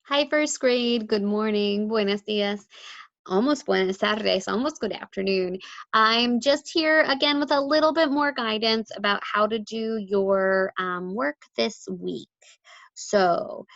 Hi, first grade. Good morning. Buenos dias. Almost buenas tardes. Almost good afternoon. I'm just here again with a little bit more guidance about how to do your work this week. So,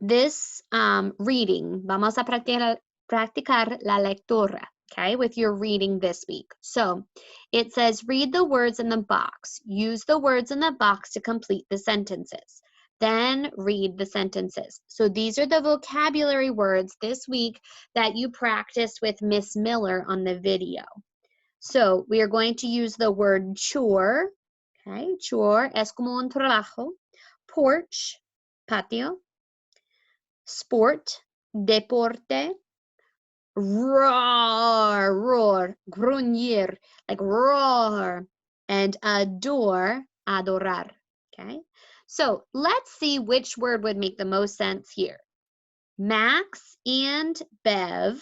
this reading, vamos a practicar la lectura, okay, with your reading this week. So, it says read the words in the box. Use the words in the box to complete the sentences. Then read the sentences. So these are the vocabulary words this week that you practiced with Miss Miller on the video. So we are going to use the word chore. Okay, chore es como un trabajo. Porch, patio. Sport, deporte. Roar, gruñir, like roar. And adore, adorar. Okay. So let's see which word would make the most sense here. Max and Bev,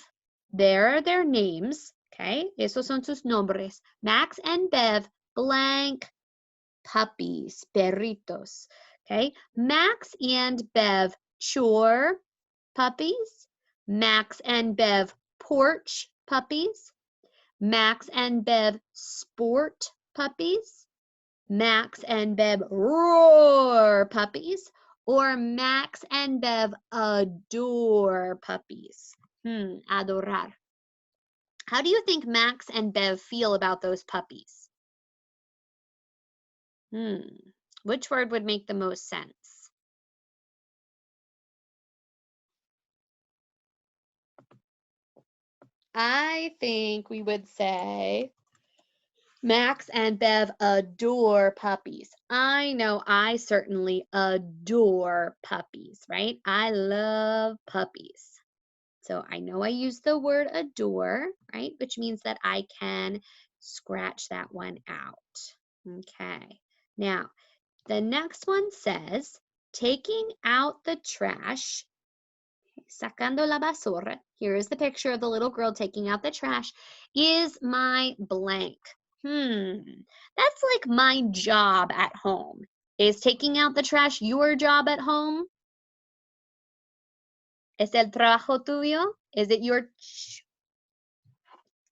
there are their names, okay? Esos son sus nombres. Max and Bev, blank, puppies, perritos, okay? Max and Bev, chore, puppies. Max and Bev, porch, puppies. Max and Bev, sport, puppies. Max and Bev roar puppies, or Max and Bev adore puppies. Adorar. How do you think Max and Bev feel about those puppies? Which word would make the most sense? I think we would say Max and Bev adore puppies. I know I certainly adore puppies, right? I love puppies. So I know I use the word adore, right? Which means that I can scratch that one out. Okay. Now, the next one says, taking out the trash, sacando la basura. Here is the picture of the little girl taking out the trash, is my blank. That's like my job at home. Is taking out the trash your job at home? ¿Es el trabajo tuyo? Is it your?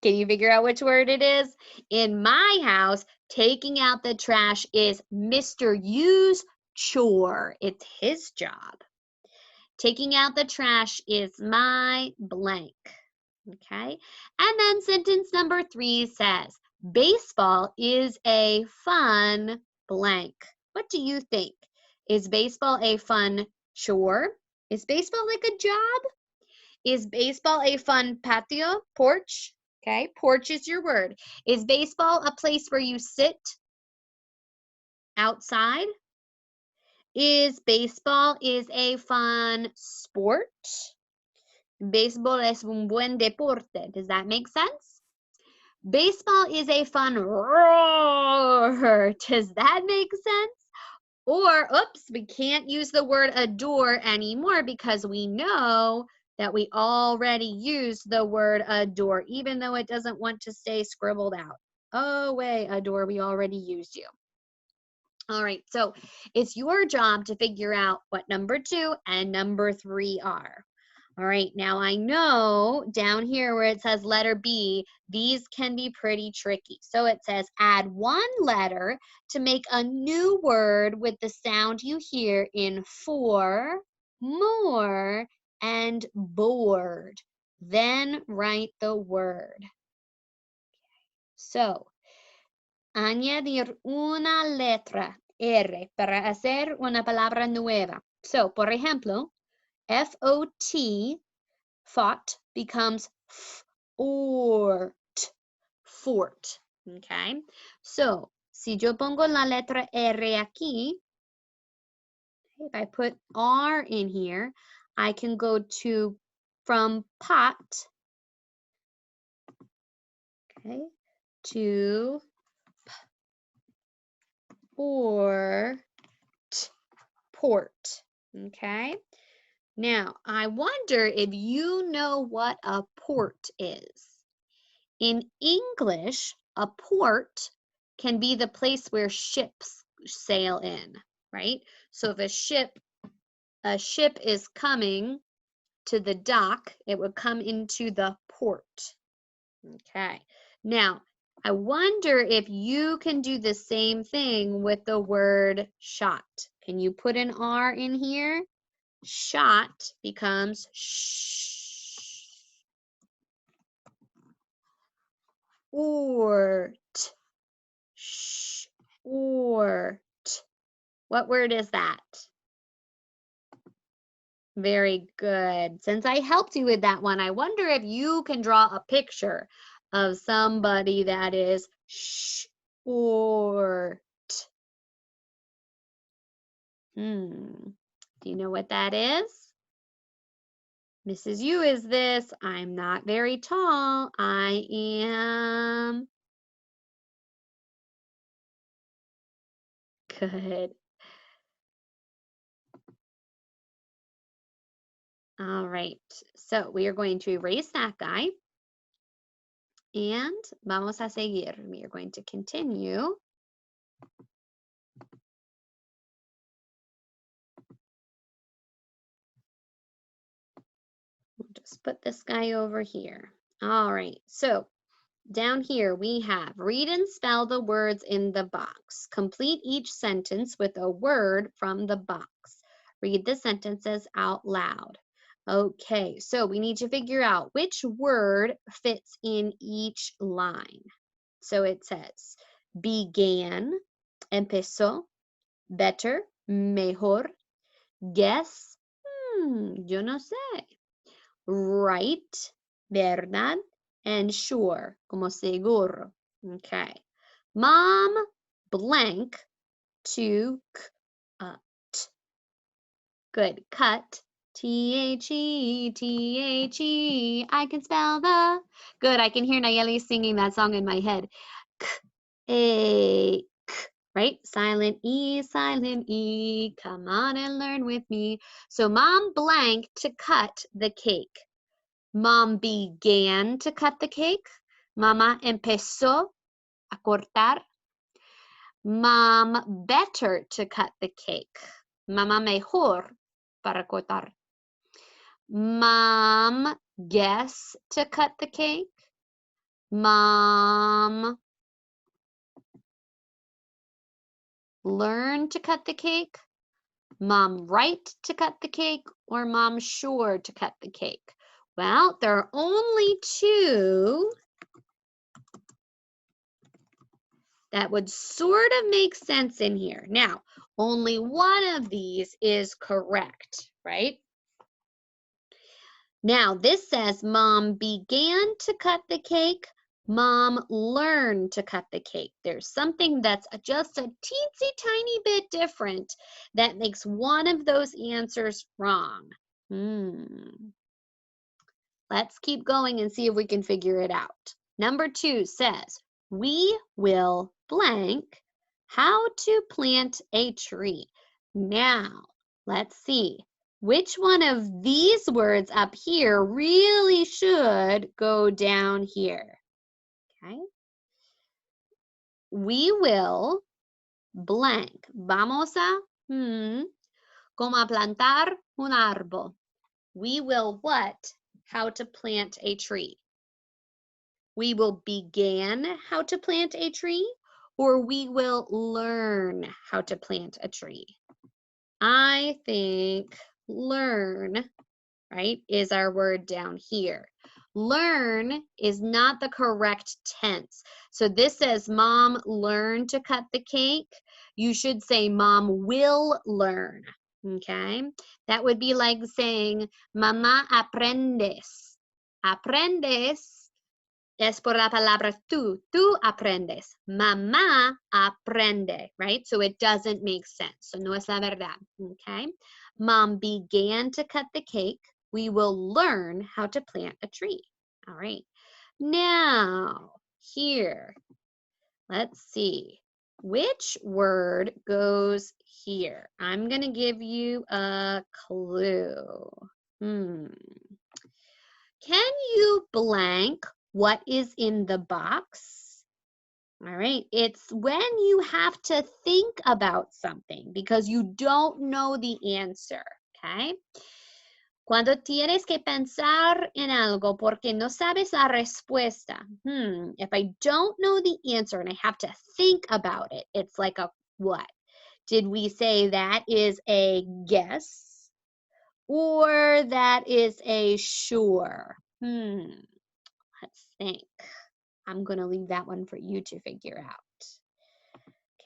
Can you figure out which word it is? In my house, taking out the trash is Mr. Yu's chore. It's his job. Taking out the trash is my blank. Okay. And then sentence number 3 says, baseball is a fun blank. What do you think? Is baseball a fun chore? Is baseball like a job? Is baseball a fun patio, porch? Okay, porch is your word. Is baseball a place where you sit outside? Is baseball a fun sport? Baseball es un buen deporte. Does that make sense? Baseball is a fun roar. Does that make sense? Or, oops, we can't use the word adore anymore because we know that we already used the word adore, even though it doesn't want to stay scribbled out. Oh, wait, adore, we already used you. All right, so it's your job to figure out what number 2 and number 3 are. All right, now I know down here where it says letter B, these can be pretty tricky. So it says add 1 letter to make a new word with the sound you hear in for, more, and bored. Then write the word. So, añadir una letra R para hacer una palabra nueva. So, por ejemplo, F-O-T, thought, becomes fort, fort, okay? So, si yo pongo la letra R aquí, if I put R in here, I can go to from pot, okay, to port, okay? Now, I wonder if you know what a port is. In English, a port can be the place where ships sail in, right? So if a ship a ship is coming to the dock, it would come into the port. Okay. Now, I wonder if you can do the same thing with the word shot. Can you put an R in here? Shot becomes shh. Ort. Sh. Ort. What word is that? Very good. Since I helped you with that one, I wonder if you can draw a picture of somebody that is short. Do you know what that is? Mrs. U is this. I'm not very tall. I am good. All right. So we are going to erase that guy. And vamos a seguir. We are going to continue. We'll just put this guy over here. All right. So down here we have read and spell the words in the box. Complete each sentence with a word from the box. Read the sentences out loud. Okay, so we need to figure out which word fits in each line. So it says began, empezó, better, mejor, guess, yo no sé, right, verdad, and sure, como seguro. Okay. Mom blank to cut. Good. Cut. T-H-E, T-H-E. I can spell the. Good. I can hear Nayeli singing that song in my head. K-A-K. Right? Silent E, silent E. Come on and learn with me. So mom blank to cut the cake. Mom began to cut the cake. Mama empezó a cortar. Mom better to cut the cake. Mama mejor para cortar. Mom guess to cut the cake. Mom learn to cut the cake. Mom right to cut the cake, or mom sure to cut the cake. Well, there are only two that would sort of make sense in here. Now, only one of these is correct, right? Now, this says mom began to cut the cake. Mom learned to cut the cake. There's something that's just a teensy tiny bit different that makes one of those answers wrong. Let's keep going and see if we can figure it out. Number 2 says, we will blank how to plant a tree. Now, let's see. Which one of these words up here really should go down here? Okay. We will blank. Vamos a, como a plantar un árbol. We will what? How to plant a tree. We will begin how to plant a tree, or we will learn how to plant a tree. I think learn, right, is our word down here. Learn is not the correct tense. So this says mom learned to cut the cake. You should say mom will learn, okay? That would be like saying mamá aprendes. Aprendes es por la palabra tú. Tú aprendes. Mamá aprende, right? So it doesn't make sense. So no es la verdad, okay? Mom began to cut the cake. We will learn how to plant a tree. All right. Now, here, let's see. Which word goes here? I'm going to give you a clue. Can you blank what is in the box? All right. It's when you have to think about something because you don't know the answer. Okay? Cuando tienes que pensar en algo porque no sabes la respuesta. If I don't know the answer and I have to think about it, it's like a what? Did we say that is a guess or that is a sure? Let's think. I'm going to leave that one for you to figure out.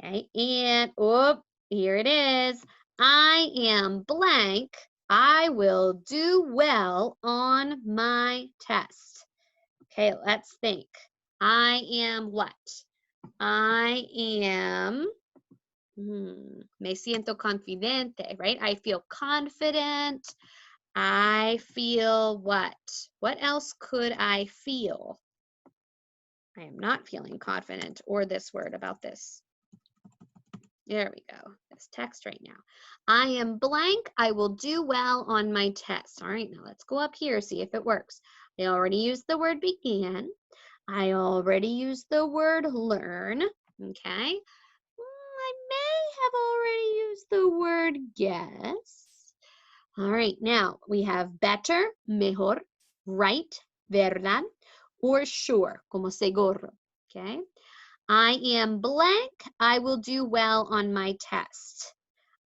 Okay, and here it is. I am blank. I will do well on my test. Okay, let's think. I am what? I am, me siento confidente, right? I feel confident. I feel what? What else could I feel? I am not feeling confident or this word about this. There we go. This text right now. I am blank. I will do well on my test. All right, now let's go up here, see if it works. I already used the word began. I already used the word learn. Okay. I may have already used the word guess. All right, now we have better, mejor, right, verdad, or sure, como seguro. Okay. I am blank. I will do well on my test.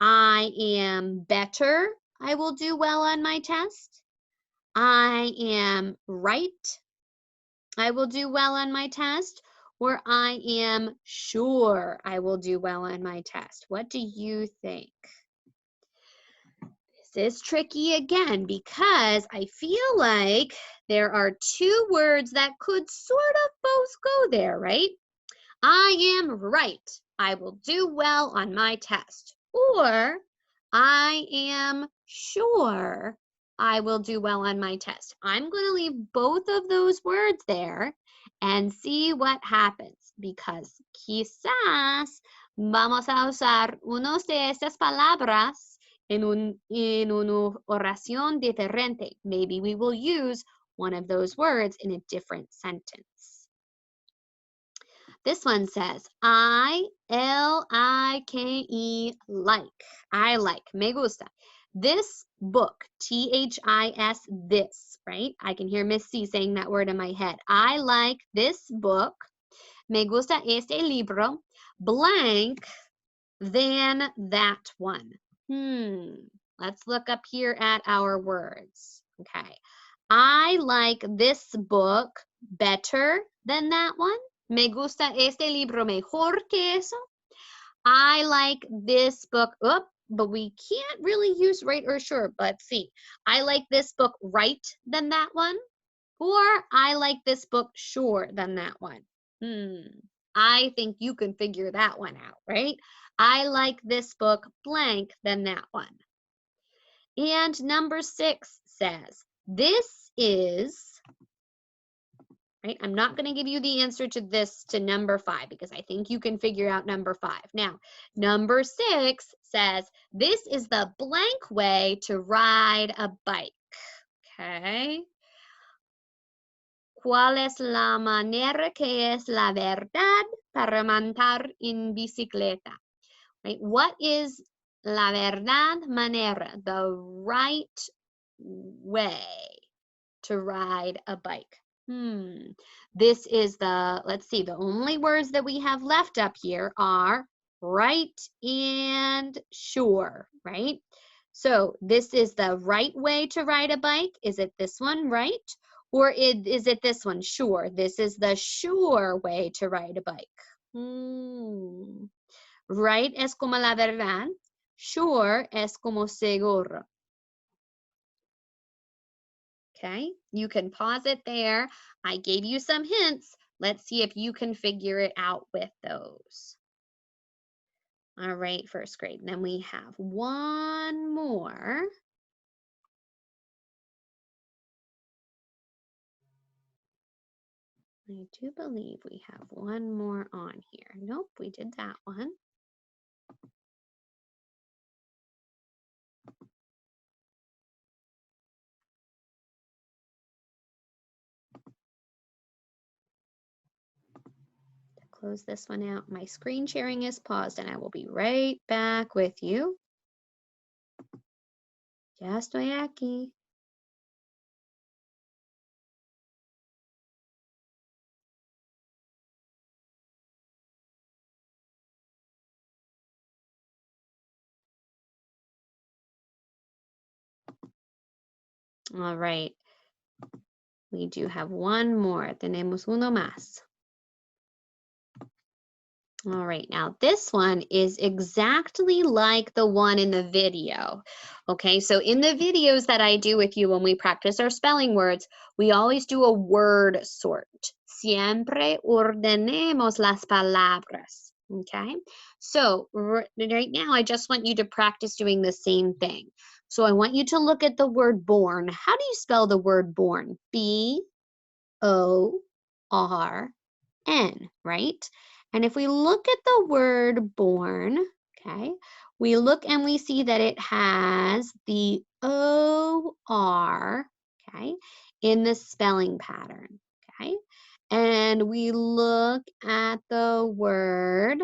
I am better. I will do well on my test. I am right. I will do well on my test. Or I am sure I will do well on my test. What do you think? This is tricky again because I feel like there are two words that could sort of both go there, right? I am right. I will do well on my test. Or I am sure I will do well on my test. I'm going to leave both of those words there and see what happens because quizás vamos a usar unos de estas palabras en una oración diferente. Maybe we will use one of those words in a different sentence. This one says, I-L-I-K-E, like. I like, me gusta. This book, T-H-I-S, this, right? I can hear Miss C saying that word in my head. I like this book. Me gusta este libro, blank, than that one. Let's look up here at our words. Okay. I like this book better than that one. Me gusta este libro mejor que eso. I like this book, but we can't really use right or sure. Let's see. I like this book right than that one. Or I like this book sure than that one. I think you can figure that one out, right? I like this book blank than that one. And number 6 says, this is, right? I'm not going to give you the answer to this to number 5 because I think you can figure out number 5. Now, number 6 says, this is the blank way to ride a bike. Okay. ¿Cuál es la manera que es la verdad para montar en bicicleta? Right? What is la verdad manera, the right way to ride a bike? This is the, let's see, the only words that we have left up here are right and sure, right? So this is the right way to ride a bike. Is it this one, right? Or is it this one, sure? This is the sure way to ride a bike. Right es como la verdad. Sure es como seguro. Okay, you can pause it there. I gave you some hints. Let's see if you can figure it out with those. All right, first grade. And then we have one more. I do believe we have one more on here. Nope, we did that one. Close this one out. My screen sharing is paused and I will be right back with you. Ya estoy aquí. All right. We do have one more. Tenemos uno más. All right, now this one is exactly like the one in the video. Okay, so in the videos that I do with you when we practice our spelling words, we always do a word sort. Siempre ordenemos las palabras. Okay, so right now I just want you to practice doing the same thing. So I want you to look at the word born. How do you spell the word born? B-O-R-N, right? And if we look at the word born, okay, we look and we see that it has the O-R, okay, in the spelling pattern, okay? And we look at the word,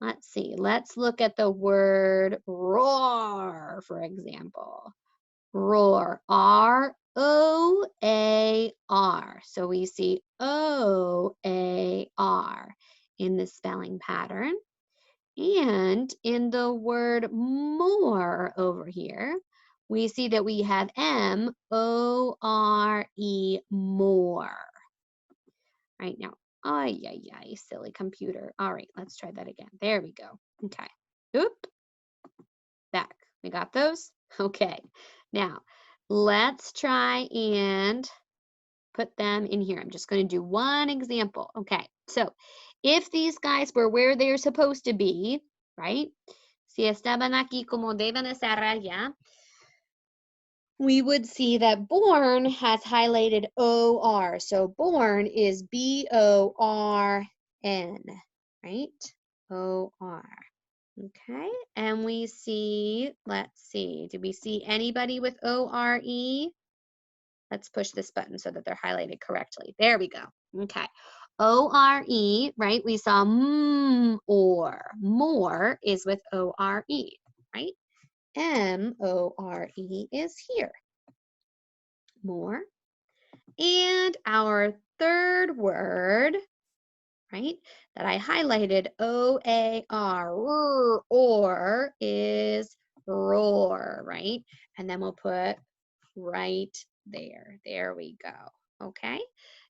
let's see, let's look at the word roar, for example. Roar, R-O-A-R. So we see O-A-R in the spelling pattern. And in the word more over here, we see that we have M-O-R-E, more. Right now, ay, silly computer. All right, let's try that again. There we go. Okay. Oop. Back. We got those? Okay. Now, let's try and put them in here. I'm just going to do one example. Okay. So, if these guys were where they're supposed to be, right? Si estaban aquí como deben estar allá, we would see that born has highlighted O-R. So, born is B-O-R-N, right? O-R. Okay, and we see, let's see, do we see anybody with O-R-E? Let's push this button so that they're highlighted correctly. There we go. Okay, O-R-E, right? We saw or. More is with O-R-E, right? M-O-R-E is here. More. And our third word, right, that I highlighted, O-A-R, or is roar, right? And then we'll put right there. There we go. Okay.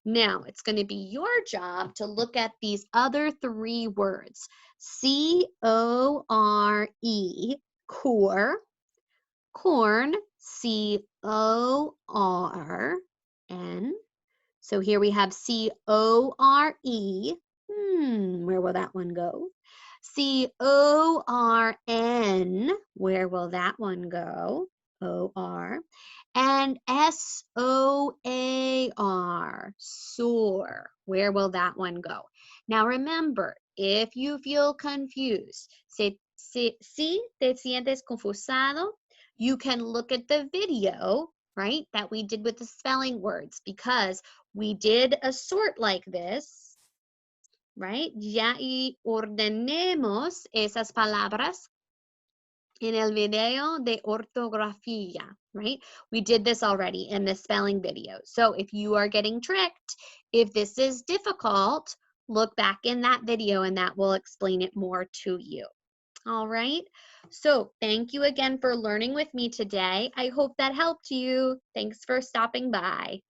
Now it's going to be your job to look at these other three words. C-O-R-E, core, corn, C-O-R-N. So here we have C-O-R-E. Where will that one go? C-O-R-N. Where will that one go? O-R. And S-O-A-R. Soar. Where will that one go? Now remember, if you feel confused, si te sientes confusado, you can look at the video, right, that we did with the spelling words, because we did a sort like this, right? Ya y ordenemos esas palabras en el video de ortografía, right? We did this already in the spelling video. So if you are getting tricked, if this is difficult, look back in that video and that will explain it more to you. All right. So thank you again for learning with me today. I hope that helped you. Thanks for stopping by.